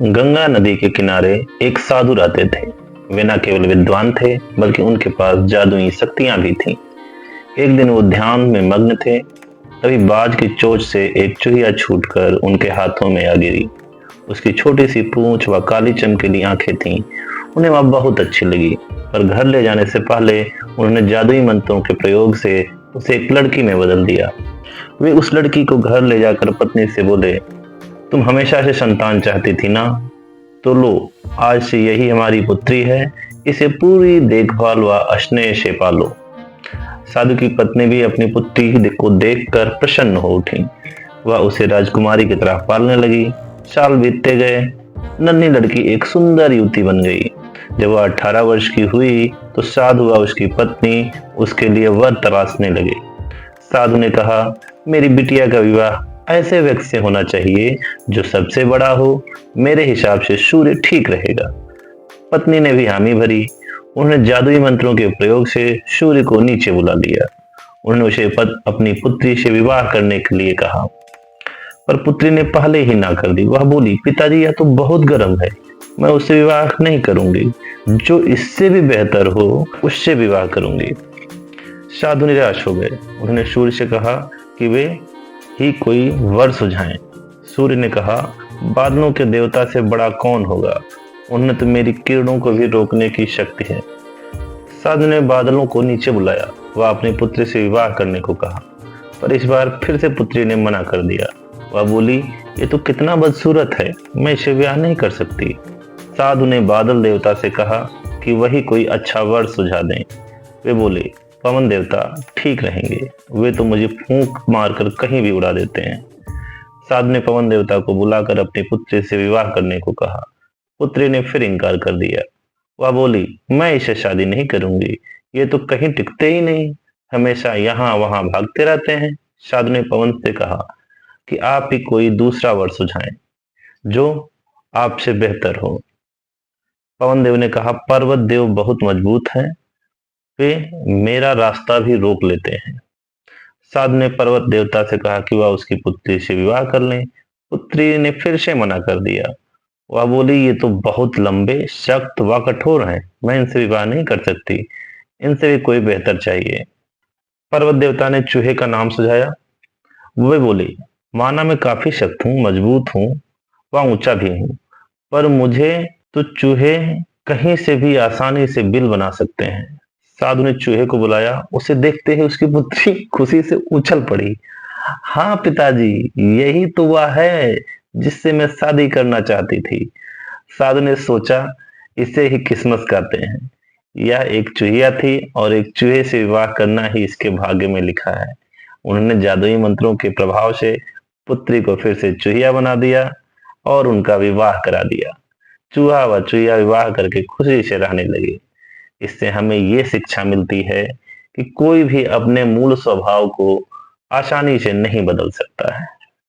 गंगा नदी के किनारे एक साधु रहते थे। वे न केवल विद्वान थे, बल्कि उनके पास जादुई शक्तियां भी थीं। एक दिन वो ध्यान में मग्न थे, तभी बाज की चोंच से एक चूहिया छूटकर उनके हाथों में आ गिरी। उसकी छोटी सी पूंछ व काली चमकीली आंखें थीं। उन्हें वह बहुत अच्छी लगी, पर घर ले जाने से पहले उन्होंने जादुई मंत्रों के प्रयोग से उसे एक लड़की में बदल दिया। वे उस लड़की को घर ले जाकर पत्नी से बोले, तुम हमेशा से संतान चाहती थी ना, तो लो, आज से यही हमारी पुत्री है। इसे पूरी देखभाल व स्नेह से पालो। साधु की पत्नी भी अपनी पुत्री को देखकर प्रसन्न हो उठी। वह उसे राजकुमारी की तरह पालने लगी। साल बीतते गए, नन्ही लड़की एक सुंदर युवती बन गई। जब वह 18 वर्ष की हुई, तो साधु व उसकी पत्नी उसके लिए वर तलाशने लगे। साधु ने कहा, मेरी बिटिया का विवाह ऐसे व्यक्ति से होना चाहिए जो सबसे बड़ा हो। मेरे हिसाब से सूर्य ठीक रहेगा। पत्नी ने भी हामी भरी। उन्होंने जादुई मंत्रों के प्रयोग से सूर्य को नीचे बुला लिया। उन्होंने उसे अपनी पुत्री से विवाह करने के लिए कहा, पर पुत्री ने पहले ही ना कर दी। वह बोली, पिताजी, यह तो बहुत गर्म है, मैं उससे विवाह नहीं करूंगी। जो इससे भी बेहतर हो उससे विवाह करूंगी। साधु निराश हो गए। उन्होंने सूर्य से कहा कि वे ही कोई वर सुझाएं। सूर्य ने कहा, बादलों के देवता से बड़ा कौन होगा? उन्हें तो मेरी किरणों को भी रोकने की शक्ति है। साधु ने बादलों को नीचे बुलाया। वह अपनी पुत्री से विवाह करने को कहा, पर इस बार फिर से पुत्री ने मना कर दिया। वह बोली, ये तो कितना बदसूरत है, मैं इसे विवाह नहीं कर सकती। साधु ने बादल देवता से कहा कि वही कोई अच्छा वर सुझा दें। वे बोले, पवन देवता ठीक रहेंगे, वे तो मुझे फूंक मारकर कहीं भी उड़ा देते हैं। साधु ने पवन देवता को बुलाकर अपनी पुत्री से विवाह करने को कहा। पुत्री ने फिर इनकार कर दिया। वह बोली, मैं इसे शादी नहीं करूंगी, ये तो कहीं टिकते ही नहीं, हमेशा यहाँ वहां भागते रहते हैं। साधु ने पवन से कहा कि आप ही कोई दूसरा वर सुझाएं जो आपसे बेहतर हो। पवन देव ने कहा, पर्वत देव बहुत मजबूत हैं, वे मेरा रास्ता भी रोक लेते हैं। साधु ने पर्वत देवता से कहा कि वह उसकी पुत्री से विवाह कर लें। पुत्री ने फिर से मना कर दिया। वह बोली, ये तो बहुत लंबे, सख्त व कठोर हैं, मैं इनसे विवाह नहीं कर सकती, इनसे भी कोई बेहतर चाहिए। पर्वत देवता ने चूहे का नाम सुझाया। वे बोले, माना मैं काफी सख्त हूँ, मजबूत हूँ व ऊंचा भी हूँ, पर मुझे तो चूहे कहीं से भी आसानी से बिल बना सकते हैं। साधु ने चूहे को बुलाया। उसे देखते ही उसकी पुत्री खुशी से उछल पड़ी। हाँ पिताजी, यही तो वह है जिससे मैं शादी करना चाहती थी। साधु ने सोचा, इसे ही किस्मत कहते हैं। यह एक चूहिया थी और एक चूहे से विवाह करना ही इसके भाग्य में लिखा है। उन्होंने जादुई मंत्रों के प्रभाव से पुत्री को फिर से चूहिया बना दिया और उनका विवाह करा दिया। चूहा व चूहिया विवाह करके खुशी से रहने लगे। इससे हमें ये शिक्षा मिलती है कि कोई भी अपने मूल स्वभाव को आसानी से नहीं बदल सकता है।